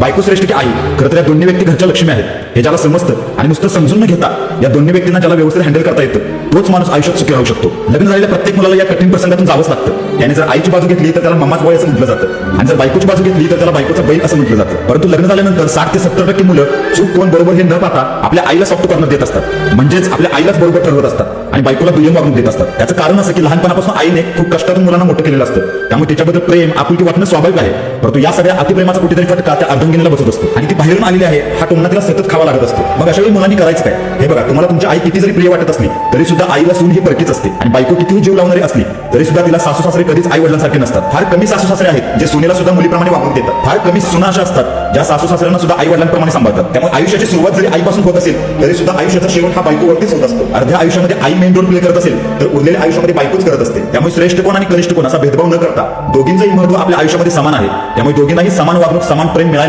बायको श्रेष्ठ की आई, खरं तर या दोन्ही व्यक्ती घरच्या लक्ष्मी आहेत हे ज्याला समजतं आणि नुसतं समजून न घेता या दोन्ही व्यक्तींना ज्याला व्यवस्थित हँडल करता येतं तोच माणूस आयुष्यात सुखी राहू शकतो. लग्न झालेल्या प्रत्येक मुलाला या कठीण प्रसंगातून जावंच लागतं. त्याने जर आईची बाजू घेतली तर त्याला मम्माच बॉय असं म्हटलं जातं आणि जर बायकोची बाजू घेतली तर त्याला बायकोचा बैल असं म्हटलं जातं. परंतु लग्न झाल्यानंतर 60 ते 70% मुलं चूक कोण बरोबर हे न पाहता आपल्या आईला सॉफ्ट कॉर्नर देत असतात, म्हणजेच आपल्या आईलाच बरोबर ठरवत असतात आणि बायकोला दुय्यम वागणूक देत असतात. त्याचं कारण असं की लहानपणापासून आईने खूप कष्टातून मुलांना मोठं केलेलं असतं, त्यामुळे त्याच्याबद्दल प्रेम आपुलकी वाटणं स्वाभाविक आहे. परंतु या सगळ्या अतिप्रेमाचा कुठेतरी फटका त्या अर्धांगिनीला बसत असतो आणि ती बाहेरून आलेली आहे हा टोमणा तिला सतत खावा लागत असतो. मग अशा वेळी मुलांनी करायचं काय? हे बघा, तुम्हाला तुमची आई किती जरी प्रिय वाटत असली तरी सुद्धा आईला सून ही परकीच असते आणि बायको कितीही जीव लावणारी असली तरी सुद्धा तिला सासू सासरे कधीच आई वडिलांसारखे नसतात. फार कमी सासू सासरे आहेत जे सुनेला सुद्धा मुलीप्रमाणे वागणूक देतात. फार कमी सुना अशा असतात ज्या सासू सासऱ्यांना सुद्धा आई वडिलांप्रमाणे सांभाळतात. त्यामुळे आयुष्याची सुरुवात जरी आईपासून होत असेल तरी सुद्धा आयुष्याचा शेवट हा बायकोवरतीच होत असतो. अर्ध्या आयुष्यामध्ये आई मेन रोल प्ले करत असेल तर उरलेल्या आयुष्यामध्ये बायकोच करत असते. त्यामुळे श्रेष्ठ कोण आणि कनिष्ठ कोण असा भेदभाव न करता दोघींचंही महत्व आपल्या आयुष्यामध्ये समान आहे. त्यामुळे दोघींनाही समान वागणूक समान प्रेम मिळाले